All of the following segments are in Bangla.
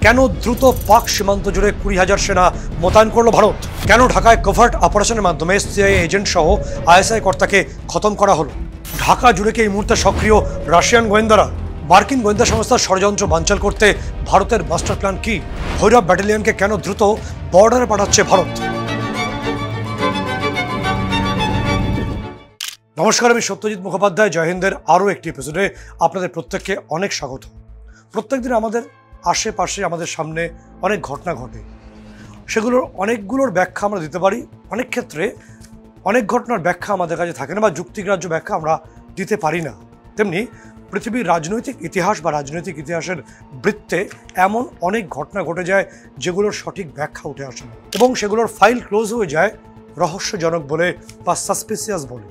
কেন দ্রুত পাক সীমান্ত জুড়ে 20,000 সেনা মোতায়েন করল ভারত? কেন ঢাকায় কভার্ট অপারেশনের মাধ্যমে সিআইএ এজেন্ট সহ আইএসআই কর্তাকে খতম করা হলো? ঢাকা জুড়ে কি এই মুহূর্তে সক্রিয় রাশিয়ান গোয়েন্দারা? মার্কিন গোয়েন্দা সংস্থার ষড়যন্ত্র বানচাল করতে ভারতের মাস্টার প্ল্যান কি? ভৈরব ব্যাটালিয়নকে কেন দ্রুত বর্ডারে পাঠাচ্ছে ভারত? নমস্কার, আমি সত্যজিৎ মুখোপাধ্যায়। জয় হিন্দের আরও একটি এপিসোডে আপনাদের প্রত্যেককে অনেক স্বাগত। প্রত্যেকদিন আমাদের আশেপাশে আমাদের সামনে অনেক ঘটনা ঘটে, সেগুলোর অনেকগুলোর ব্যাখ্যা আমরা দিতে পারি। অনেক ক্ষেত্রে অনেক ঘটনার ব্যাখ্যা আমাদের কাছে থাকে না বা যুক্তিগ্রাহ্য ব্যাখ্যা আমরা দিতে পারি না। তেমনি পৃথিবীর রাজনৈতিক ইতিহাস বা রাজনৈতিক ইতিহাসের বৃত্তে এমন অনেক ঘটনা ঘটে যায় যেগুলোর সঠিক ব্যাখ্যা উঠে আসে না এবং সেগুলোর ফাইল ক্লোজ হয়ে যায় রহস্যজনক বলে বা সাসপিসিয়াস বলে।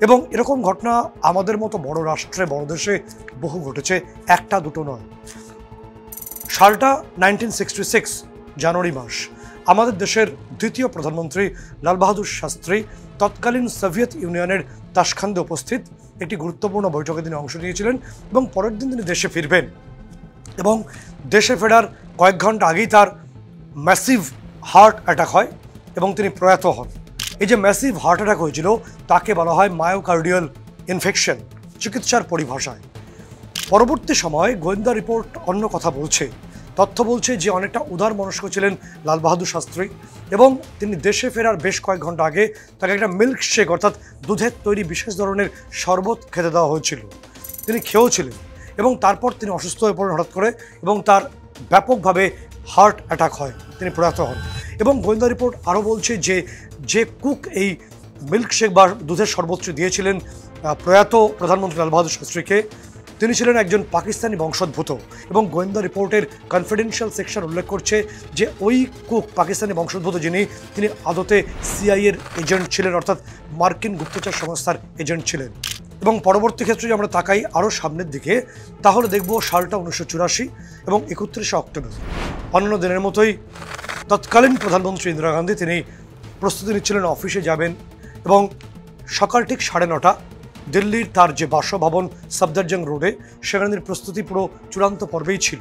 এবং এরকম ঘটনা আমাদের মতো বড় রাষ্ট্রে, বড় দেশে বহু ঘটেছে, একটা দুটো নয়। সালটা 1966 জানুয়ারি মাস। আমাদের দেশের দ্বিতীয় প্রধানমন্ত্রী লাল বাহাদুর শাস্ত্রী তৎকালীন সোভিয়েত ইউনিয়নের তাশখান্দে উপস্থিত একটি গুরুত্বপূর্ণ বৈঠকে তিনি অংশ নিয়েছিলেন এবং পরের দিন তিনি দেশে ফিরবেন এবং দেশে ফেরার কয়েক ঘন্টা আগেই তার ম্যাসিভ হার্ট অ্যাটাক হয় এবং তিনি প্রয়াত হন। এই যে ম্যাসিভ হার্ট অ্যাটাক হয়েছিল তাকে বলা হয় মায়োকার্ডিয়াল ইনফেকশন চিকিৎসার পরিভাষায়। পরবর্তী সময় গোয়েন্দা রিপোর্ট অন্য কথা বলছে, তথ্য বলছে যে অনেকটা উদার মনস্ক ছিলেন লাল বাহাদুর শাস্ত্রী এবং তিনি দেশে ফেরার বেশ কয়েক ঘন্টা আগে তাকে একটা মিল্ক শেক অর্থাৎ দুধের তৈরি বিশেষ ধরনের শরবত খেতে দেওয়া হয়েছিল। তিনি খেয়েওছিলেন এবং তারপর তিনি অসুস্থ হয়ে পড়েন হঠাৎ করে এবং তার ব্যাপকভাবে হার্ট অ্যাটাক হয়, তিনি প্রয়াত হন। এবং গোয়েন্দা রিপোর্ট আরও বলছে যে কুক এই মিল্ক শেক বা দুধের শরবতটি দিয়েছিলেন প্রয়াত প্রধানমন্ত্রী লাল বাহাদুর শাস্ত্রীকে, তিনি ছিলেন একজন পাকিস্তানি বংশোদ্ভূত এবং গোয়েন্দা রিপোর্টের কনফিডেন্সিয়াল সেকশন উল্লেখ করছে যে ওই কুক পাকিস্তানি বংশোদ্ভূত তিনি আদতে সিআইএর এজেন্ট ছিলেন, অর্থাৎ মার্কিন গুপ্তচর সংস্থার এজেন্ট ছিলেন। এবং পরবর্তী ক্ষেত্রে যদি আমরা তাকাই আরও সামনের দিকে, তাহলে দেখব সালটা 1984 এবং 31শে অক্টোবর। অন্য দিনের মতোই তৎকালীন প্রধানমন্ত্রী ইন্দিরা গান্ধী তিনি প্রস্তুতি নিচ্ছিলেন, অফিসে যাবেন এবং সকাল ঠিক 9:30 দিল্লির তার যে বাসভবন সফদরজং রোডে, সেখানে প্রস্তুতি পুরো চূড়ান্ত পর্বেই ছিল।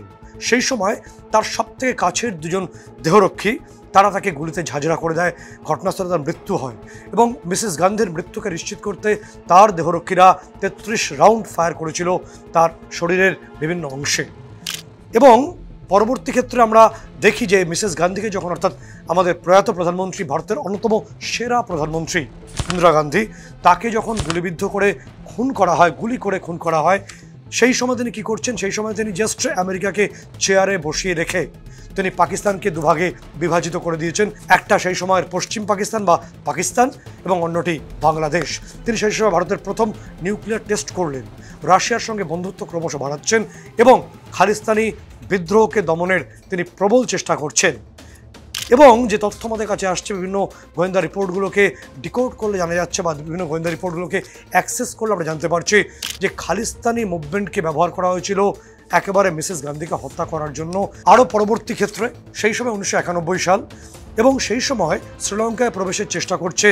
সেই সময় তার সবথেকে কাছের দুজন দেহরক্ষী তারা তাকে গুলিতে ঝাঁঝরা করে দেয়, ঘটনাস্থলে তার মৃত্যু হয় এবং মিসেস গান্ধীর মৃত্যুকে নিশ্চিত করতে তার দেহরক্ষীরা 33 রাউন্ড ফায়ার করেছিল তার শরীরের বিভিন্ন অংশে। এবং পরবর্তী ক্ষেত্রে আমরা দেখি যে মিসেস গান্ধীকে যখন, অর্থাৎ আমাদের প্রয়াত প্রধানমন্ত্রী, ভারতের অন্যতম সেরা প্রধানমন্ত্রী ইন্দিরা গান্ধী, তাকে যখন গুলিবিদ্ধ করে খুন করা হয়, গুলি করে খুন করা হয়, সেই সময় তিনি কী করছেন? সেই সময় তিনি জাস্ট আমেরিকাকে চেয়ারে বসিয়ে রেখে তিনি পাকিস্তানকে দুভাগে বিভাজিত করে দিয়েছেন। একটা সেই সময়ের পশ্চিম পাকিস্তান বা পাকিস্তান এবং অন্যটি বাংলাদেশ। তিনি সেই সময় ভারতের প্রথম নিউক্লিয়ার টেস্ট করলেন, রাশিয়ার সঙ্গে বন্ধুত্ব ক্রমশ বাড়াচ্ছেন এবং খালিস্তানি বিদ্রোহকে দমনের তিনি প্রবল চেষ্টা করছেন। এবং যে তথ্য আমাদের কাছে আসছে, বিভিন্ন গোয়েন্দা রিপোর্টগুলোকে ডিকোড করলে জানা যাচ্ছে বা বিভিন্ন গোয়েন্দা রিপোর্টগুলোকে অ্যাক্সেস করলে আমরা জানতে পারছি যে খালিস্তানি মুভমেন্টকে ব্যবহার করা হয়েছিল একেবারে মিসেস গান্ধীকে হত্যা করার জন্য। আরও পরবর্তী ক্ষেত্রে সেই সময় 1991 সাল এবং সেই সময় শ্রীলঙ্কায় প্রবেশের চেষ্টা করছে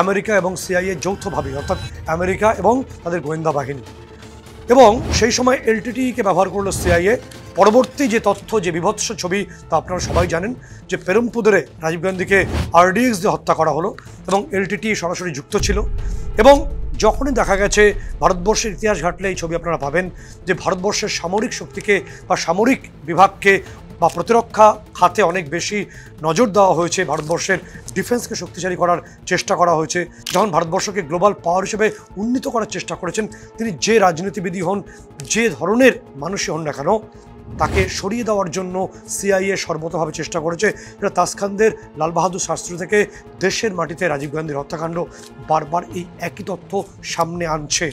আমেরিকা এবং সিআইএ যৌথভাবে, অর্থাৎ আমেরিকা এবং তাদের গোয়েন্দা বাহিনী। এবং সেই সময় এলটিটিইকে ব্যবহার করলো সিআইএ। পরবর্তী যে তথ্য, যে বিভৎস ছবি, তা আপনারা সবাই জানেন যে পেরুমপুদরে রাজীব গান্ধীকে আরডিএক্স দিয়ে হত্যা করা হলো এবং এলটিটিই সরাসরি যুক্ত ছিল। এবং যখনই দেখা গেছে, ভারতবর্ষের ইতিহাস ঘাটলে এই ছবি আপনারা পাবেন যে ভারতবর্ষের সামরিক শক্তিকে বা সামরিক বিভাগকে বা প্রতিরক্ষা খাতে অনেক বেশি নজর দেওয়া হয়েছে, ভারতবর্ষের ডিফেন্সকে শক্তিশালী করার চেষ্টা করা হয়েছে। যখন ভারতবর্ষকে গ্লোবাল পাওয়ার হিসেবে উন্নীত করার চেষ্টা করেছেন, তিনি যে রাজনীতিবিদই হন, যে ধরনের মানুষই হন না কেন, তাকে সরিয়ে দেওয়ার জন্য সিআইএ সর্বতভাবে চেষ্টা করেছে। এটা তাশখান্দের লাল বাহাদুর শাস্ত্রী থেকে দেশের মাটিতে রাজীব গান্ধীর হত্যাকাণ্ড বারবার এই একই তথ্য সামনে আনছে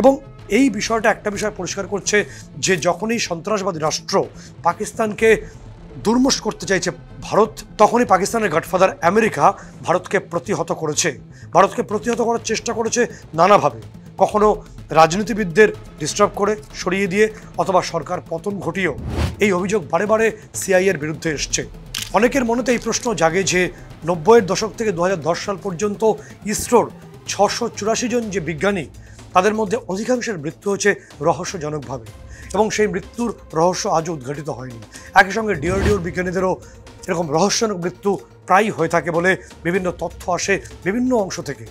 এবং এই বিষয়টা একটা বিষয় পরিষ্কার করছে যে যখনই সন্ত্রাসবাদী রাষ্ট্র পাকিস্তানকে দুর্মুষ করতে চাইছে ভারত, তখনই পাকিস্তানের গডফাদার আমেরিকা ভারতকে প্রতিহত করেছে, ভারতকে প্রতিহত করার চেষ্টা করেছে নানাভাবে, কখনো রাজনীতিবিদদের ডিস্টার্ব করে সরিয়ে দিয়ে অথবা সরকার পতন ঘটিয়েও। এই অভিযোগ বারে বারে সিআইএর বিরুদ্ধে এসছে। অনেকের মনেতে এই প্রশ্ন জাগে যে 90-এর দশক থেকে 2010 সাল পর্যন্ত ইসরোর 684 জন যে বিজ্ঞানী, তাদের মধ্যে অধিকাংশের মৃত্যু হয়েছে রহস্যজনকভাবে এবং সেই মৃত্যুর রহস্য আজও উদ্ঘাটিত হয়নি। একই সঙ্গে ডিআরডিওর বিজ্ঞানীদেরও এরকম রহস্যজনক মৃত্যু প্রায় হয়ে থাকে বলে বিভিন্ন তথ্য আসে বিভিন্ন অংশ থেকে।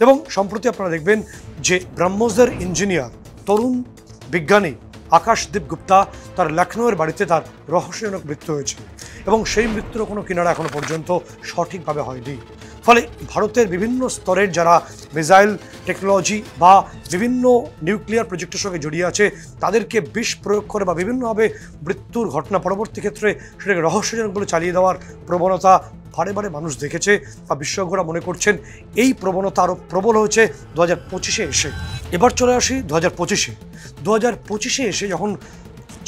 এবং সম্প্রতি আপনারা দেখবেন যে ব্রহ্মসের ইঞ্জিনিয়ার তরুণ বিজ্ঞানী আকাশদীপ গুপ্তা তার লখনৌয়ের বাড়িতে তার রহস্যজনক মৃত্যু হয়েছে এবং সেই মৃত্যুর কোনো কিনারা এখনো পর্যন্ত সঠিকভাবে হয়নি। ফলে ভারতের বিভিন্ন স্তরের যারা মিসাইল টেকনোলজি বা বিভিন্ন নিউক্লিয়ার প্রজেক্টের সঙ্গে জড়িয়ে আছে তাদেরকে বিষ প্রয়োগ করে বা বিভিন্নভাবে মৃত্যুর ঘটনা পরবর্তী ক্ষেত্রে সেটাকে রহস্যজনক বলে চালিয়ে দেওয়ার প্রবণতা বারে বারে মানুষ দেখেছে বা বিশেষজ্ঞরা মনে করছেন এই প্রবণতা আরও প্রবল হয়েছে 2025-এ এসে। এবার চলে আসি 2025-এ এসে যখন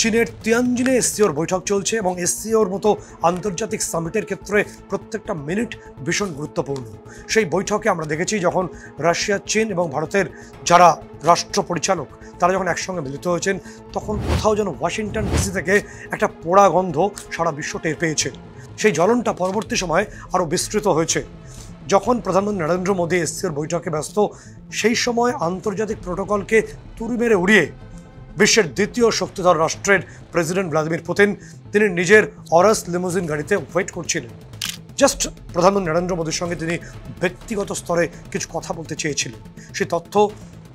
চীনের তিয়ানজিনে এসসিওর বৈঠক চলছে এবং এসসিওর মতো আন্তর্জাতিক সামিটের ক্ষেত্রে প্রত্যেকটা মিনিট ভীষণ গুরুত্বপূর্ণ। সেই বৈঠকে আমরা দেখেছি যখন রাশিয়া, চীন এবং ভারতের যারা রাষ্ট্র পরিচালক তারা যখন একসঙ্গে মিলিত হয়েছেন তখন কোথাও যেন ওয়াশিংটন ডিসি থেকে একটা পোড়া গন্ধ সারা বিশ্ব টের পেয়েছে। সেই জ্বলনটা পরবর্তী সময়ে আরও বিস্তৃত হয়েছে। যখন প্রধানমন্ত্রী নরেন্দ্র মোদী এসসিওর বৈঠকে ব্যস্ত সেই সময় আন্তর্জাতিক প্রোটোকলকে তুড়ি মেরে উড়িয়ে বিশ্বের দ্বিতীয় শক্তিধর রাষ্ট্রের প্রেসিডেন্ট ভ্লাদিমির পুতিন তিনি নিজের অরাস লিমুজিন গাড়িতে ওয়েট করছিলেন। জাস্ট প্রধানমন্ত্রী নরেন্দ্র মোদীর সঙ্গে তিনি ব্যক্তিগত স্তরে কিছু কথা বলতে চেয়েছিলেন। সেই তথ্য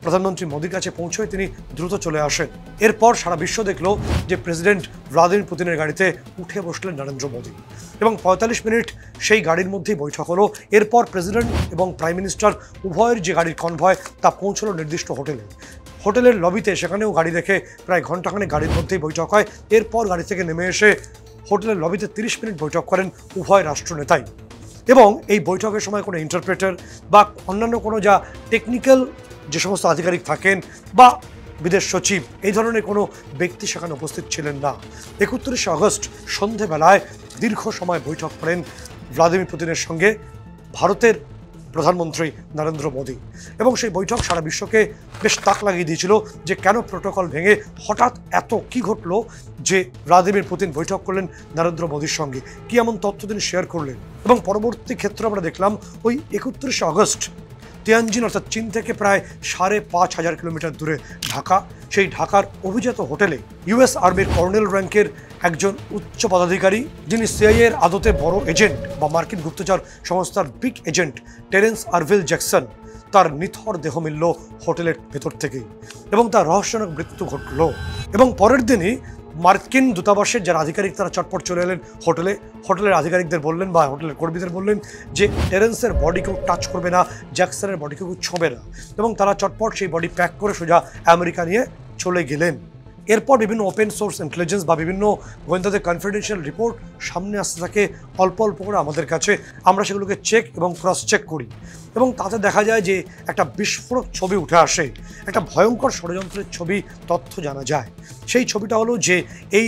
প্রধানমন্ত্রী মোদীর কাছে পৌঁছয় তিনি দ্রুত চলে আসেন। এরপর সারা বিশ্ব দেখল যে প্রেসিডেন্ট ভ্লাদিমির পুতিনের গাড়িতে উঠে বসলেন নরেন্দ্র মোদী এবং 45 মিনিট সেই গাড়ির মধ্যেই বৈঠক হলো। এরপর প্রেসিডেন্ট এবং প্রাইম মিনিস্টার উভয়ের যে গাড়ির কনভয় তা পৌঁছলো নির্দিষ্ট হোটেলের লবিতে। সেখানেও গাড়ি রেখে প্রায় ঘণ্টাখানেক গাড়ির মধ্যেই বৈঠক হয়। এরপর গাড়ি থেকে নেমে এসে হোটেলের লবিতে 30 মিনিট বৈঠক করেন উভয় রাষ্ট্রনেতাই এবং এই বৈঠকের সময় কোনো ইন্টারপ্রেটার বা অন্যান্য কোনো যা টেকনিক্যাল যে সমস্ত আধিকারিক থাকেন বা বিদেশ সচিব এই ধরনের কোনো ব্যক্তি সেখানে উপস্থিত ছিলেন না। 31শে আগস্ট সন্ধেবেলায় দীর্ঘ সময় বৈঠক করেন ভ্লাদিমির পুতিনের সঙ্গে ভারতের প্রধানমন্ত্রী নরেন্দ্র মোদী এবং সেই বৈঠক সারা বিশ্বকে বেশ তাক লাগিয়ে দিয়েছিল যে কেন প্রোটোকল ভেঙে হঠাৎ এত কি ঘটলো যে ভ্লাদিমির পুতিন বৈঠক করলেন নরেন্দ্র মোদীর সঙ্গে, কি এমন তথ্য তিনি শেয়ার করলেন। এবং পরবর্তী ক্ষেত্রে আমরা দেখলাম ওই 31শে আগস্ট তিয়ানজিন অর্থাৎ চীন থেকে প্রায় 5,500 কিলোমিটার দূরে ঢাকা, সেই ঢাকার অভিজাত হোটেলে ইউএস আর্মির কর্নেল র্যাঙ্কের একজন উচ্চ পদাধিকারী যিনি সিআইএর আদতে বড় এজেন্ট বা মার্কিন গুপ্তচর সংস্থার বিগ এজেন্ট টেরেন্স আরভিল জ্যাকসন তার নিথর দেহ মিলল হোটেলের ভেতর থেকেই এবং তার রহস্যজনক মৃত্যু ঘটল। এবং পরের দিনই মার্কিন দূতাবাসের যারা আধিকারিক তারা চটপট চলে এলেন হোটেলের আধিকারিকদের বললেন বা হোটেলের কর্মীদের বললেন যে টেরেন্সের বডি কেউ টাচ করবে না, জ্যাকসনের বডি কেউ ছোঁবে না এবং তারা চটপট সেই বডি প্যাক করে সোজা আমেরিকা নিয়ে চলে গেলেন। এরপর বিভিন্ন ওপেন সোর্স ইন্টেলিজেন্স বা বিভিন্ন গোয়েন্দাদের কনফিডেন্সিয়াল রিপোর্ট সামনে আসতে থাকে অল্প অল্প করে আমাদের কাছে। আমরা সেগুলোকে চেক এবং ক্রস চেক করি এবং তাতে দেখা যায় যে একটা বিস্ফোরক ছবি উঠে আসে, একটা ভয়ঙ্কর ষড়যন্ত্রের ছবি তথ্য জানা যায়। সেই ছবিটা হলো যে এই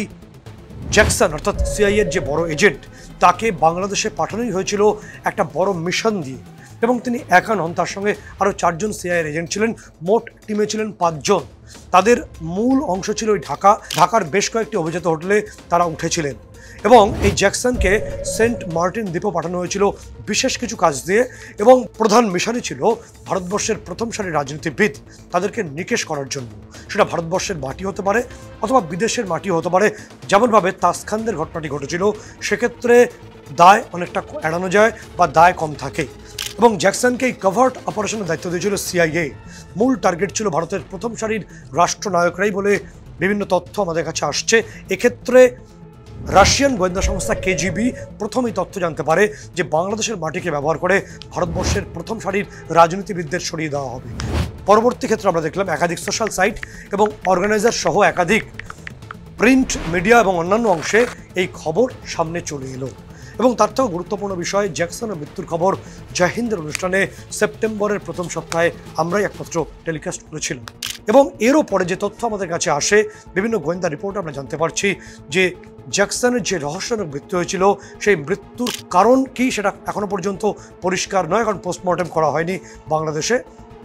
জ্যাকসন অর্থাৎ সিআইএর যে বড় এজেন্ট তাকে বাংলাদেশে পাঠানোই হয়েছিল একটা বড় মিশন দিয়ে এবং তিনি একা নন, তার সঙ্গে আরও 4 জন সিআইএর এজেন্ট ছিলেন, মোট টিমে ছিলেন 5 জন। তাদের মূল অংশ ছিল ওই ঢাকার বেশ কয়েকটি অভিজাত হোটেলে তারা উঠেছিলেন এবং এই জ্যাকসনকে সেন্ট মার্টিন দ্বীপে পাঠানো হয়েছিল বিশেষ কিছু কাজ দিয়ে এবং প্রধান মিশনই ছিল ভারতবর্ষের প্রথম সারির রাজনীতিবিদ তাদেরকে নিকেশ করার জন্য। সেটা ভারতবর্ষের মাটি হতে পারে অথবা বিদেশের মাটি হতে পারে। যেমনভাবে তাসখানদের ঘটনাটি ঘটেছিল সেক্ষেত্রে দায় অনেকটা এড়ানো যায় বা দায় কম থাকে এবং জ্যাকসনকে এই কভার্ট অপারেশনের দায়িত্ব দিয়েছিল সিআইএ। মূল টার্গেট ছিল ভারতের প্রথম সারির রাষ্ট্রনায়করাই বলে বিভিন্ন তথ্য আমাদের কাছে আসছে। এক্ষেত্রে রাশিয়ান গোয়েন্দা সংস্থা কেজিবি প্রথমেই তথ্য জানতে পারে যে বাংলাদেশের মাটিকে ব্যবহার করে ভারতবর্ষের প্রথম সারির রাজনীতিবিদদের সরিয়ে দেওয়া হবে। পরবর্তী ক্ষেত্রে আমরা দেখলাম একাধিক সোশ্যাল সাইট এবং অর্গানাইজার সহ একাধিক প্রিন্ট মিডিয়া এবং অন্যান্য অংশে এই খবর সামনে চলে এলো এবং তার থেকেও গুরুত্বপূর্ণ বিষয় জ্যাকসনের মৃত্যুর খবর জয় হিন্দের অনুষ্ঠানে সেপ্টেম্বরের প্রথম সপ্তাহে আমরাই একমাত্র টেলিকাস্ট করেছিলাম এবং এরও পরে যে তথ্য আমাদের কাছে আসে বিভিন্ন গোয়েন্দা রিপোর্ট আমরা জানতে পারছি যে জ্যাকসনের যে রহস্যজনক মৃত্যু হয়েছিল সেই মৃত্যুর কারণ কি সেটা এখনো পর্যন্ত পরিষ্কার নয়, কারণ পোস্টমর্টেম করা হয়নি বাংলাদেশে।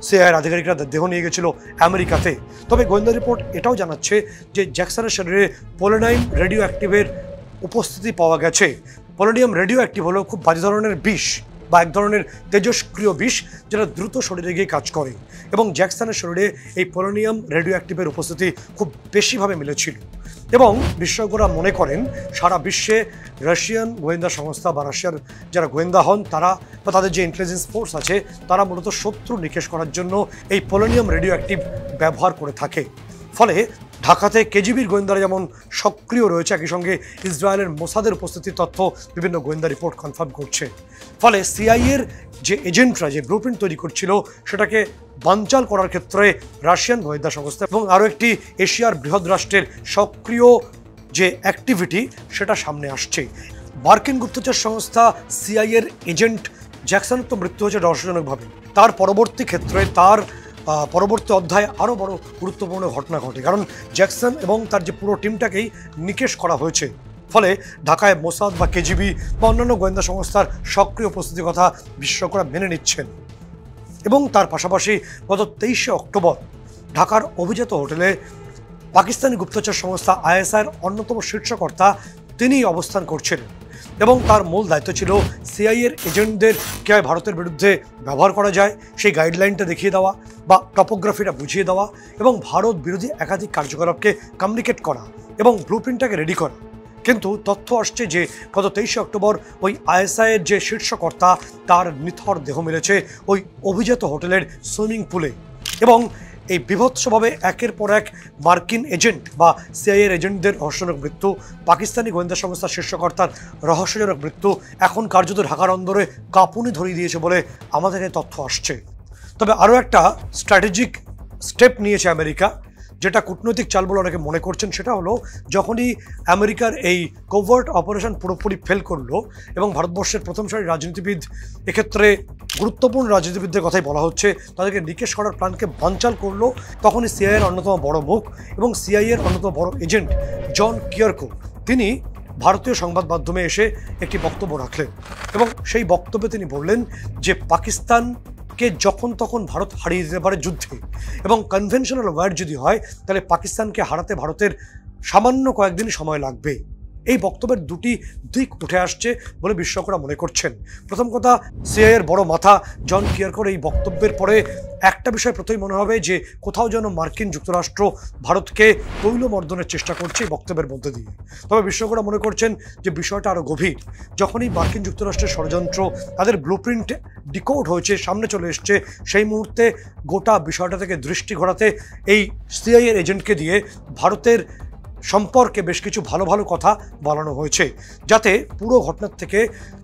সিআইএর আধিকারিকরা দেহ নিয়ে গেছিল আমেরিকাতে। তবে গোয়েন্দা রিপোর্ট এটাও জানাচ্ছে যে জ্যাকসনের শরীরে পোলোনাইম রেডিও অ্যাক্টিভের উপস্থিতি পাওয়া গেছে। পোলোনিয়াম রেডিও অ্যাক্টিভ হলো খুব বাজে ধরনের বিষ বা এক ধরনের তেজস্ক্রিয় বিষ, যেটা দ্রুত শরীরে গিয়ে কাজ করে। এবং জ্যাকসনের শরীরে এই পোলোনিয়াম রেডিও অ্যাক্টিভের উপস্থিতি খুব বেশিভাবে মিলেছিল। এবং বিশেষজ্ঞরা মনে করেন সারা বিশ্বে রাশিয়ান গোয়েন্দা সংস্থা বা রাশিয়ার যারা গোয়েন্দা হন তারা বা তাদের যে ইন্টেলিজেন্স ফোর্স আছে তারা মূলত শত্রু নিকেশ করার জন্য এই পোলোনিয়াম রেডিও অ্যাক্টিভ ব্যবহার করে থাকে। ফলে ঢাকাতে কেজিবির গোয়েন্দারা যেমন সক্রিয় রয়েছে, একই সঙ্গে ইসরায়েলের মোসাদের উপস্থিতির তথ্য বিভিন্ন গোয়েন্দা রিপোর্ট কনফার্ম করছে। ফলে সিআইএর যে এজেন্টরা যে ব্লুপ্রিন্ট তৈরি করছিল সেটাকে বানচাল করার ক্ষেত্রে রাশিয়ান গোয়েন্দা সংস্থা এবং আরও একটি এশিয়ার বৃহৎ রাষ্ট্রের সক্রিয় যে অ্যাক্টিভিটি সেটা সামনে আসছে। মার্কিন গুপ্তচর সংস্থা সিআইএর এজেন্ট জ্যাকসনের তো মৃত্যু হয়েছে রহস্যজনকভাবে। তার পরবর্তী ক্ষেত্রে তার পরবর্তী অধ্যায়ে আরও বড় গুরুত্বপূর্ণ ঘটনা ঘটে, কারণ জ্যাকসন এবং তার যে পুরো টিমটাকেই নিকেশ করা হয়েছে। ফলে ঢাকায় মোসাদ বা কেজিবি বা অন্যান্য গোয়েন্দা সংস্থার সক্রিয় উপস্থিতির কথা বিশেষজ্ঞরা মেনে নিচ্ছেন। এবং তার পাশাপাশি গত 23শে অক্টোবর ঢাকার অভিজাত হোটেলে পাকিস্তানি গুপ্তচর সংস্থা আইএসআইয়ের অন্যতম শীর্ষকর্তা তিনি অবস্থান করছিলেন এবং তার মূল দায়িত্ব ছিল সিআইএর এজেন্টদের কীভাবে ভারতের বিরুদ্ধে ব্যবহার করা যায় সেই গাইডলাইনটা দেখিয়ে দেওয়া বা টপোগ্রাফিটা বুঝিয়ে দেওয়া এবং ভারত বিরোধী একাধিক কার্যকলাপকে কমিউনিকেট করা এবং ব্লুপ্রিন্টটাকে রেডি করা। কিন্তু তথ্য আসছে যে গত 23শে অক্টোবর ওই আইএসআইয়ের যে শীর্ষকর্তা তার নিথর দেহ মিলেছে ওই অভিজাত হোটেলের সুইমিং পুলে। এবং এই বিভৎসভাবে একের পর এক মার্কিন এজেন্ট বা সিআইএর এজেন্টদের রহস্যজনক মৃত্যু, পাকিস্তানি গোয়েন্দা সংস্থার শীর্ষকর্তার রহস্যজনক মৃত্যু এখন কার্যত ঢাকার অন্দরে কাঁপুনি ধরিয়ে দিয়েছে বলে আমাদের এই তথ্য আসছে। তবে আরও একটা স্ট্র্যাটেজিক স্টেপ নিয়েছে আমেরিকা, যেটা কূটনৈতিক চাল বলে অনেকে মনে করছেন। সেটা হলো যখনই আমেরিকার এই কোভার্ট অপারেশন পুরোপুরি ফেল করলো এবং ভারতবর্ষের প্রথম সারির রাজনীতিবিদ, এক্ষেত্রে গুরুত্বপূর্ণ রাজনীতিবিদদের কথাই বলা হচ্ছে, তাদেরকে নিকেশ করার প্ল্যানকে বানচাল করলো, তখনই সিআইএর অন্যতম বড় মুখ এবং সিআইএর অন্যতম বড় এজেন্ট জন কিয়ারকো তিনি ভারতীয় সংবাদ মাধ্যমে এসে একটি বক্তব্য রাখলেন এবং সেই বক্তব্যে তিনি বললেন যে পাকিস্তানকে যখন তখন ভারত হারিয়ে দিতে পারে যুদ্ধে এবং কনভেনশনাল ওয়ার যদি হয় তাহলে পাকিস্তানকে হারাতে ভারতের সামান্য কয়েকদিন সময় লাগবে। এই বক্তব্যের দুটি দিক উঠে আসছে বলে বিশেষজ্ঞরা মনে করছেন। প্রথম কথা, সিআইএর বড় মাথা জন কিয়ারকোর এই বক্তব্যের পরে একটা বিষয় প্রথমেই মনে হবে যে কোথাও যেন মার্কিন যুক্তরাষ্ট্র ভারতকে তৈলমর্দনের চেষ্টা করছে এই বক্তব্যের মধ্যে দিয়ে। তবে বিশেষজ্ঞরা মনে করছেন যে বিষয়টা আরও গভীর। যখনই মার্কিন যুক্তরাষ্ট্রের ষড়যন্ত্র তাদের ব্লুপ্রিন্ট ডিকোড হয়েছে, সামনে চলে এসছে, সেই মুহূর্তে গোটা বিষয়টা থেকে দৃষ্টি ঘোরাতে এই সিআইএর এজেন্টকে দিয়ে ভারতের সম্পর্কে বেশ কিছু ভালো ভালো কথা বলানো হয়েছে, যাতে পুরো ঘটনার থেকে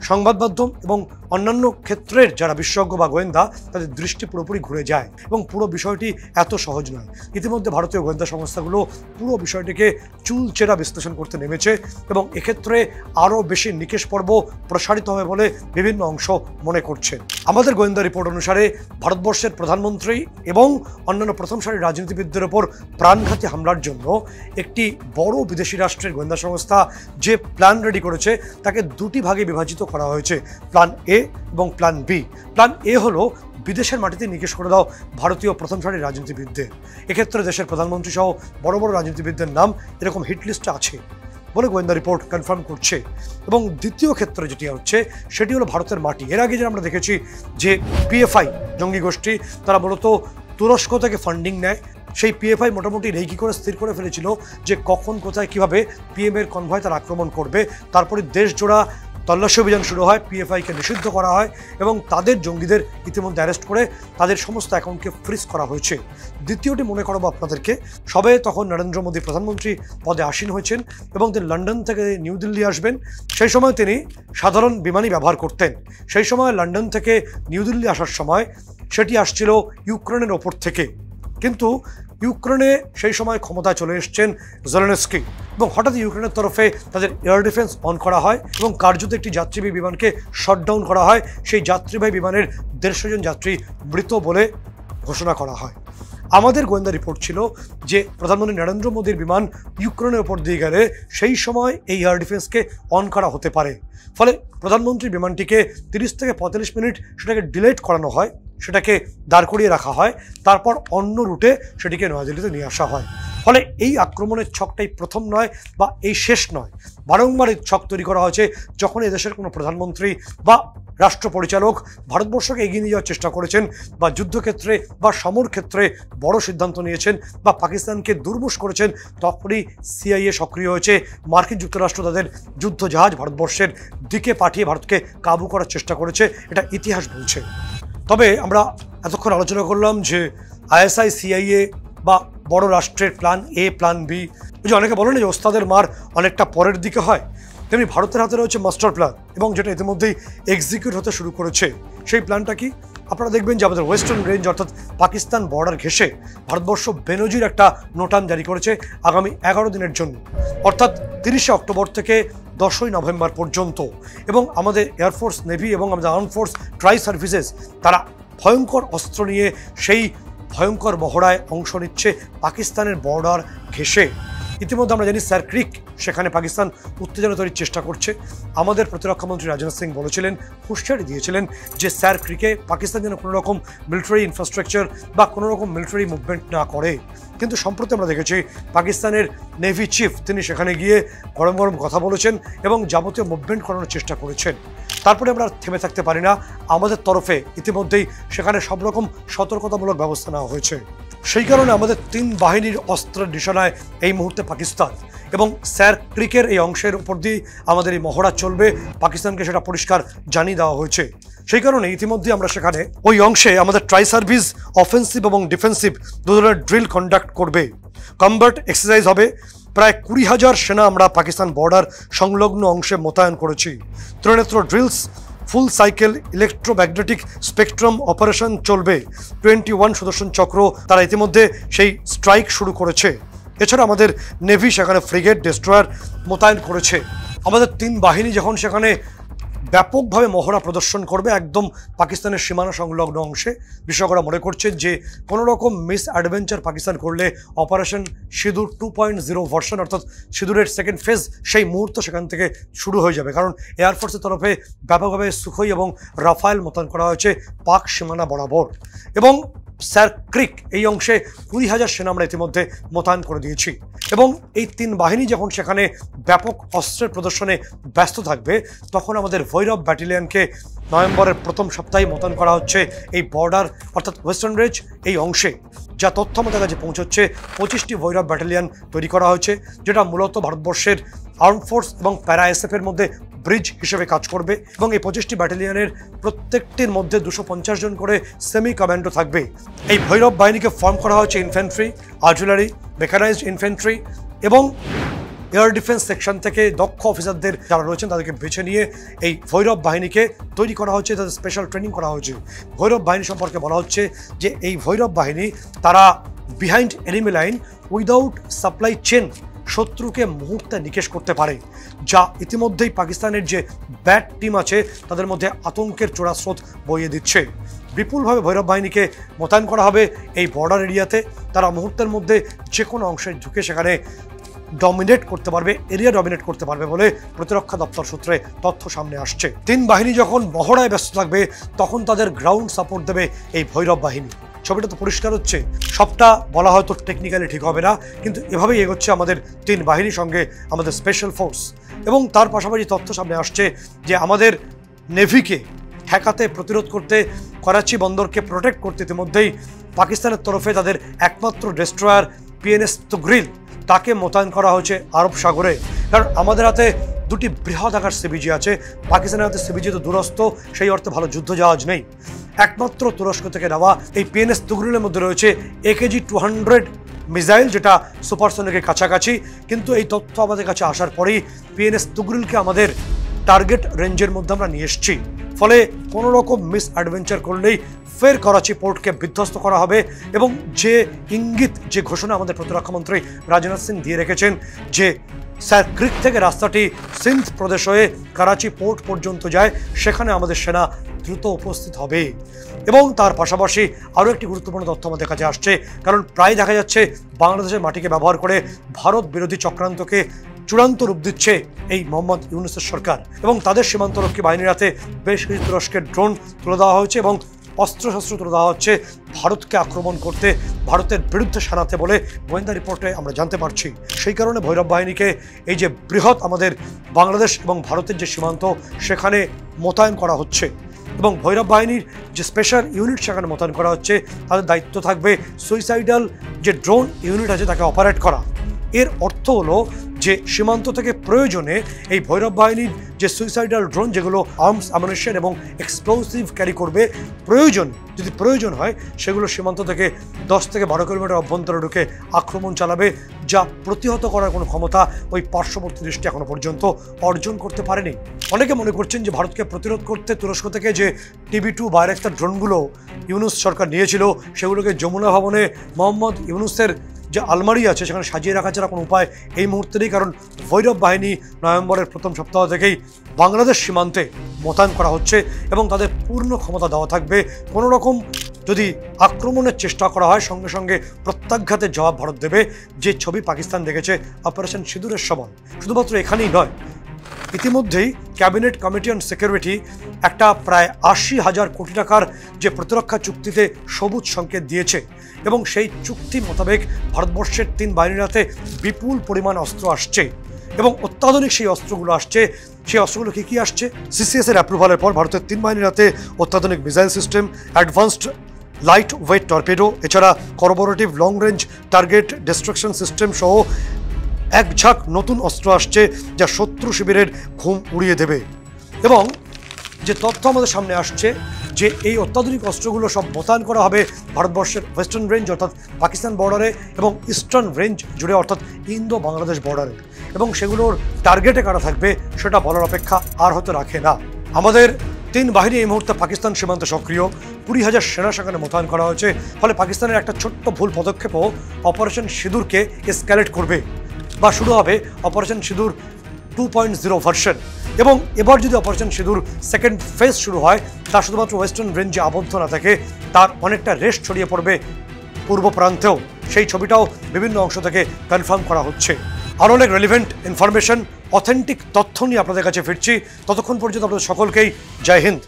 সংবাদ মাধ্যম এবং অন্যান্য ক্ষেত্রের যারা বিশেষজ্ঞ বা গোয়েন্দা তাদের দৃষ্টি পুরোপুরি ঘুরে যায় এবং পুরো বিষয়টি এত সহজ নয়। ইতিমধ্যে ভারতীয় গোয়েন্দা সংস্থাগুলো পুরো বিষয়টিকে চুলচেরা বিশ্লেষণ করতে নেমেছে এবং এক্ষেত্রে আরও বেশি নিকেশ পর্ব প্রসারিত হবে বলে বিভিন্ন অংশ মনে করছে। আমাদের গোয়েন্দা রিপোর্ট অনুসারে ভারতবর্ষের প্রধানমন্ত্রী এবং অন্যান্য প্রথম সারির রাজনীতিবিদদের ওপর প্রাণঘাতী হামলার জন্য একটি বড় বিদেশি রাষ্ট্রের গোয়েন্দা সংস্থা যে প্ল্যান রেডি করেছে তাকে দুটি ভাগে বিভাজিত করা হয়েছে, প্ল্যান এ এবং প্ল্যান বি। প্ল্যান এ হলো বিদেশের মাটিতে নিকেশ করে দাও ভারতীয় প্রথম সারির রাজনীতিবিদদের। এক্ষেত্রে দেশের প্রধানমন্ত্রী সহ বড় বড় রাজনীতিবিদদের নাম এরকম হিট লিস্টে আছে বলে গোয়েন্দা রিপোর্ট কনফার্ম করছে। এবং দ্বিতীয় ক্ষেত্রে যেটি হচ্ছে সেটি হলো ভারতের মাটি। এর আগে যে আমরা দেখেছি যে পিএফআই জঙ্গি গোষ্ঠী তারা মূলত তুরস্ক থেকে ফান্ডিং নেয়, সেই পিএফআই মোটামুটি রেকি করে স্থির করে ফেলেছিল যে কখন কোথায় কীভাবে পিএমের কনভয় তার আক্রমণ করবে। তারপরে দেশজোড়া তল্লাশি অভিযান শুরু হয়, পিএফআইকে নিষিদ্ধ করা হয় এবং তাদের জঙ্গিদের ইতিমধ্যে অ্যারেস্ট করে তাদের সমস্ত অ্যাকাউন্টকে ফ্রিজ করা হয়েছে। দ্বিতীয়টি মনে করাবো আপনাদেরকে, সবে তখন নরেন্দ্র মোদী প্রধানমন্ত্রী পদে আসীন হয়েছেন এবং তিনি লন্ডন থেকে নিউ দিল্লি আসবেন। সেই সময় তিনি সাধারণ বিমানই ব্যবহার করতেন। সেই সময় লন্ডন থেকে নিউ দিল্লি আসার সময় সেটি আসছিল ইউক্রেনের ওপর থেকে, কিন্তু ইউক্রেনে সেই সময় ক্ষমতায় চলে এসছেন জেলেনস্কি এবং হঠাৎ ইউক্রেনের তরফে তাদের এয়ার ডিফেন্স অন করা হয় এবং কার্যত একটি যাত্রীবাহী বিমানকে শটডাউন করা হয়। সেই যাত্রীবাহী বিমানের 150 জন যাত্রী মৃত বলে ঘোষণা করা হয়। আমাদের গোয়েন্দা রিপোর্ট ছিল যে প্রধানমন্ত্রী নরেন্দ্র মোদীর বিমান ইউক্রেনের ওপর দিয়ে গেলে সেই সময় এই এয়ার ডিফেন্সকে অন করা হতে পারে। ফলে প্রধানমন্ত্রীর বিমানটিকে 30 থেকে 45 মিনিট সেটাকে ডিলেট করানো হয়, সেটাকে দাঁড় করিয়ে রাখা হয়, তারপর অন্য রুটে সেটিকে নয়াদিল্লিতে নিয়ে আসা হয়। ফলে এই আক্রমণের ছকটাই প্রথম নয় বা এই শেষ নয়, বারংবার এই ছক তৈরি করা হয়েছে যখন এদেশের কোনো প্রধানমন্ত্রী বা রাষ্ট্র পরিচালক ভারতবর্ষকে এগিয়ে নিয়ে যাওয়ার চেষ্টা করেছেন বা যুদ্ধক্ষেত্রে বা সমর ক্ষেত্রে বড় সিদ্ধান্ত নিয়েছেন বা পাকিস্তানকে দুর্মুষ করেছেন, তখনই সিআইএ সক্রিয় হয়েছে। মার্কিন যুক্তরাষ্ট্র তাদের যুদ্ধ জাহাজ ভারতবর্ষের দিকে পাঠিয়ে ভারতকে কাবু করার চেষ্টা করেছে, এটা ইতিহাস বলছে। তবে আমরা এতক্ষণ আলোচনা করলাম যে আইএসআই, সিআইএ বা বড় রাষ্ট্রের প্ল্যান এ, প্ল্যান বি। যে অনেকে বলেন যে ওস্তাদের মার অনেকটা পরের দিকে হয়, তেমনি ভারতের হাতে রয়েছে মাস্টার প্ল্যান, এবং যেটা ইতিমধ্যেই এক্সিকিউট হতে শুরু করেছে। সেই প্ল্যানটা কি? আপনারা দেখবেন যে আমাদের ওয়েস্টার্ন রেঞ্জ অর্থাৎ পাকিস্তান বর্ডার ঘেঁষে ভারতবর্ষ বেনজির একটা নোটান জারি করেছে আগামী 11 দিনের জন্য, অর্থাৎ 30শে অক্টোবর থেকে 10ই নভেম্বর পর্যন্ত। এবং আমাদের এয়ারফোর্স, নেভি এবং আমাদের আর্ম ফোর্স, ট্রাই সার্ভিসেস তারা ভয়ঙ্কর অস্ত্র নিয়ে সেই ভয়ঙ্কর মহড়ায় অংশ নিচ্ছে পাকিস্তানের বর্ডার ঘেঁষে। ইতিমধ্যে আমরা জানি স্যার ক্রিক, সেখানে পাকিস্তান উত্তেজনা তৈরির চেষ্টা করছে। আমাদের প্রতিরক্ষামন্ত্রী রাজনাথ সিং বলেছিলেন, হুঁশিয়ারি দিয়েছিলেন যে স্যার ক্রিকে পাকিস্তান যেন কোনো রকম মিলিটারি ইনফ্রাস্ট্রাকচার বা কোনো রকম মিলিটারি মুভমেন্ট না করে। কিন্তু সম্প্রতি আমরা দেখেছি পাকিস্তানের নেভি চিফ তিনি সেখানে গিয়ে গরম গরম কথা বলেছেন এবং যাবতীয় মুভমেন্ট করানোর চেষ্টা করেছেন। তারপরে আমরা থেমে থাকতে পারি না, আমাদের তরফে ইতিমধ্যেই সেখানে সব রকম সতর্কতামূলক ব্যবস্থা নেওয়া হয়েছে। সেই কারণে আমাদের 3 বাহিনীর অস্ত্রের নিশানায় এই মুহূর্তে পাকিস্তান, এবং স্যার ক্রিকের এই অংশের উপর দিয়ে আমাদের এই মহড়া চলবে, পাকিস্তানকে সেটা পরিষ্কার জানিয়ে দেওয়া হয়েছে। সেই কারণে ইতিমধ্যে আমরা সেখানে ওই অংশে আমাদের ট্রাই সার্ভিস অফেন্সিভ এবং ডিফেন্সিভ দু ধরনের ড্রিল কন্ডাক্ট করবে। কমব্যাট এক্সারসাইজ হবে। প্রায় 20,000 সেনা আমরা পাকিস্তান বর্ডার সংলগ্ন অংশে মোতায়েন করেছি। Trinetra drills, full cycle electromagnetic spectrum operation চলবে। 21 সদস্য চক্র তারা ইতিমধ্যে সেই স্ট্রাইক শুরু করেছে। এছাড়া আমাদের নেভি সেখানে ফ্রিগেট, ডেস্ট্রয়ার মোতায়েন করেছে। আমাদের 3 বাহিনী যখন সেখানে ব্যাপকভাবে মহড়া প্রদর্শন করবে একদম পাকিস্তানের সীমানা সংলগ্ন অংশে, বিশেষজ্ঞরা মনে করছেন যে কোনো রকম মিস অ্যাডভেঞ্চার পাকিস্তান করলে অপারেশন সিঁদুর 2.0 ভার্সন অর্থাৎ সিঁদুরের সেকেন্ড ফেজ সেই মুহূর্ত সেখান থেকে শুরু হয়ে যাবে। কারণ এয়ারফোর্সের তরফে ব্যাপকভাবে সুখোই এবং রাফায়েল মোতায়েন করা হয়েছে পাক সীমানা বরাবর। এবং স্যার ক্রিক এই অংশে 20,000 সেনা আমরা ইতিমধ্যে মোতায়েন করে দিয়েছি। এবং এই 3 বাহিনী যখন সেখানে ব্যাপক অস্ত্রের প্রদর্শনে ব্যস্ত থাকবে, তখন আমাদের ভৈরব ব্যাটালিয়নকে নভেম্বরের প্রথম সপ্তাহে মোতায়েন করা হচ্ছে এই বর্ডার অর্থাৎ ওয়েস্টার্ন রেঞ্জ এই অংশে। যা তথ্য আমাদের কাছে পৌঁছচ্ছে, 25টি ভৈরব ব্যাটালিয়ন তৈরি করা হয়েছে, যেটা মূলত ভারতবর্ষের আর্ম ফোর্স এবং প্যারা এসএফের মধ্যে ব্রিজ হিসেবে কাজ করবে। এবং এই 25টি ব্যাটালিয়নের প্রত্যেকটির মধ্যে 250 জন করে সেমি কমান্ডো থাকবে। এই ভৈরব বাহিনীকে ফর্ম করা হয়েছে ইনফ্যান্ট্রি, আর্টিলারি, মেকানাইজড ইনফ্যান্ট্রি এবং এয়ার ডিফেন্স সেকশন থেকে দক্ষ অফিসারদের যারা রয়েছেন তাদেরকে বেছে নিয়ে এই ভৈরব বাহিনীকে তৈরি করা হচ্ছে, তাদের স্পেশাল ট্রেনিং করা হয়েছে। ভৈরব বাহিনী সম্পর্কে বলা হচ্ছে যে এই ভৈরব বাহিনী তারা behind enemy line without supply chain শত্রুকে মুহূর্তে নিকেশ করতে পারে, যা ইতিমধ্যেই পাকিস্তানের যে ব্যাট টিম আছে তাদের মধ্যে আতঙ্কের চোরা স্রোত বইয়ে দিচ্ছে। বিপুলভাবে ভৈরব বাহিনীকে মোতায়েন করা হবে এই বর্ডার এরিয়াতে। তারা মুহূর্তের মধ্যে যে কোনো অংশে ঢুকে সেখানে ডমিনেট করতে পারবে, এরিয়া ডমিনেট করতে পারবে বলে প্রতিরক্ষা দপ্তর সূত্রে তথ্য সামনে আসছে। 3 বাহিনী যখন মহড়ায় ব্যস্ত থাকবে, তখন তাদের গ্রাউন্ড সাপোর্ট দেবে এই ভৈরব বাহিনী। ছবিটা তো পরিষ্কার হচ্ছে। সবটা বলা হয়তো টেকনিক্যালি ঠিক হবে না, কিন্তু এভাবেই এগোচ্ছে আমাদের 3 বাহিনীর সঙ্গে আমাদের স্পেশাল ফোর্স। এবং তার পাশাপাশি তথ্য সামনে আসছে যে আমাদের নেভিকে ঠেকাতে, প্রতিরোধ করতে, করাচি বন্দরকে প্রোটেক্ট করতে ইতিমধ্যেই পাকিস্তানের তরফে তাদের একমাত্র ডেস্ট্রয়ার পিএনএস তুগরিল তাকে মোতায়েন করা হয়েছে আরব সাগরে। কারণ আমাদের হাতে 2টি বৃহৎ আকার সিবিজি আছে, পাকিস্তানের হাতে সিবিজি তো দূরস্থ, সেই অর্থে ভালো যুদ্ধ জাহাজ নেই। একমাত্র তুরস্ক থেকে নেওয়া এই পিএনএস তুগরিলের মধ্যে রয়েছে AKG-200 মিসাইল, যেটা সুপারসনিকের কাছাকাছি। কিন্তু এই তথ্য আমাদের কাছে আসার পরেই পিএনএস তুগরিলকে আমাদের টার্গেট রেঞ্জের মধ্যে আমরা নিয়ে এসেছি। ফলে কোনো রকম মিস অ্যাডভেঞ্চার করলেই ফের করাচি পোর্টকে বিধ্বস্ত করা হবে। এবং যে ইঙ্গিত, যে ঘোষণা আমাদের প্রতিরক্ষামন্ত্রী রাজনাথ সিং দিয়ে রেখেছেন যে স্যার ক্রিক থেকে রাস্তাটি সিন্ধ প্রদেশ হয়ে করাচি পোর্ট পর্যন্ত যায়, সেখানে আমাদের সেনা দ্রুত উপস্থিত হবে। এবং তার পাশাপাশি আরও একটি গুরুত্বপূর্ণ তথ্য আমাদের কাছে আসছে, কারণ প্রায় দেখা যাচ্ছে বাংলাদেশের মাটিকে ব্যবহার করে ভারত বিরোধী চক্রান্তকে চূড়ান্ত রূপ দিচ্ছে এই মোহাম্মদ ইউনূসের সরকার। এবং তাদের সীমান্তরক্ষী বাহিনীর হাতে বেশ কিছু তুরস্কের ড্রোন তুলে দেওয়া হয়েছে এবং অস্ত্রশস্ত্র তুলে দেওয়া হচ্ছে ভারতকে আক্রমণ করতে, ভারতের বিরুদ্ধে সানাতে বলে গোয়েন্দা রিপোর্টে আমরা জানতে পারছি। সেই কারণে ভৈরব বাহিনীকে এই যে বৃহৎ আমাদের বাংলাদেশ এবং ভারতের যে সীমান্ত সেখানে মোতায়েন করা হচ্ছে, এবং ভৈরব বাহিনীর যে স্পেশাল ইউনিট সেখানে মোতায়েন করা হচ্ছে, তাদের দায়িত্ব থাকবে সুইসাইডাল যে ড্রোন ইউনিট আছে তাকে অপারেট করা। এর অর্থ হলো যে সীমান্ত থেকে প্রয়োজনে এই ভৈরব বাহিনীর যে সুইসাইডাল ড্রোন, যেগুলো আর্মস অ্যামুনিশন এবং এক্সপ্লোসিভ ক্যারি করবে, যদি প্রয়োজন হয় সেগুলো সীমান্ত থেকে 10 থেকে 12 কিলোমিটার অভ্যন্তরে ঢুকে আক্রমণ চালাবে, যা প্রতিহত করার কোনো ক্ষমতা ওই পার্শ্ববর্তী দেশটি এখনো পর্যন্ত অর্জন করতে পারেনি। অনেকে মনে করছেন যে ভারতকে প্রতিরোধ করতে তুরস্ক থেকে যে TB2 বাইরাক্তার ড্রোনগুলো ইউনুস সরকার নিয়েছিল, সেগুলোকে যমুনা ভবনে মোহাম্মদ ইউনুসের যে আলমারি আছে সেখানে সাজিয়ে রাখা ছাড়া কোনো উপায় এই মুহূর্তে নেই। কারণ ভৈরব বাহিনী নভেম্বরের প্রথম সপ্তাহ থেকেই বাংলাদেশ সীমান্তে মোতায়েন করা হচ্ছে এবং তাদের পূর্ণ ক্ষমতা দেওয়া থাকবে। কোনো রকম যদি আক্রমণের চেষ্টা করা হয়, সঙ্গে সঙ্গে প্রত্যাঘাতের জবাব ভারত দেবে। যে ছবি পাকিস্তান দেখেছে অপারেশন সিঁদুরের সময়, শুধুমাত্র এখানেই নয়, ইতিমধ্যেই ক্যাবিনেট কমিটি অন সিকিউরিটি একটা প্রায় 80,000 কোটি টাকার যে প্রতিরক্ষা চুক্তিতে সবুজ সংকেত দিয়েছে, এবং সেই চুক্তি মোতাবেক ভারতবর্ষের 3 বাহিনীর হাতে বিপুল পরিমাণ অস্ত্র আসছে এবং অত্যাধুনিক সেই অস্ত্রগুলো আসছে। সেই অস্ত্রগুলো কী আসছে? CCS এর অ্যাপ্রুভালের পর ভারতের 3 বাহিনীর হাতে অত্যাধুনিক missile system, advanced light weight torpedo, এছাড়া collaborative long range target destruction system সহ এক ঝাঁক নতুন অস্ত্র আসছে, যা শত্রু শিবিরের ঘুম উড়িয়ে দেবে। এবং যে তথ্য আমাদের সামনে আসছে যে এই অত্যাধুনিক অস্ত্রগুলো সব মোতায়েন করা হবে ভারতবর্ষের ওয়েস্টার্ন রেঞ্জ অর্থাৎ পাকিস্তান বর্ডারে এবং ইস্টার্ন রেঞ্জ জুড়ে অর্থাৎ ইন্দো বাংলাদেশ বর্ডারে, এবং সেগুলোর টার্গেটে কারা থাকবে সেটা বলার অপেক্ষা আর হয়তো রাখে না। আমাদের 3 বাহিনী এই মুহূর্তে পাকিস্তান সীমান্তে সক্রিয়, 20,000 সেনা সেখানে মোতায়েন করা হয়েছে। ফলে পাকিস্তানের একটা ছোট্ট ভুল পদক্ষেপও অপারেশন সিঁদুরকে এসক্যালেট করবে, বা শুরু হবে অপারেশন সিঁদুর 2.0 ভার্সন। এবং এবার যদি অপারেশন সিঁদুর সেকেন্ড ফেজ শুরু হয়, তা শুধুমাত্র ওয়েস্টার্ন রেঞ্জে আবদ্ধ না থাকে, তার অনেকটা রেস্ট ছড়িয়ে পড়বে পূর্ব প্রান্তেও। সেই ছবিটাও বিভিন্ন অংশ থেকে কনফার্ম করা হচ্ছে। আর অনেক রেলিভেন্ট ইনফরমেশন, অথেন্টিক তথ্য নিয়ে আপনাদের কাছে ফিরছি। ততক্ষণ পর্যন্ত আপনাদের সকলকেই জয় হিন্দ।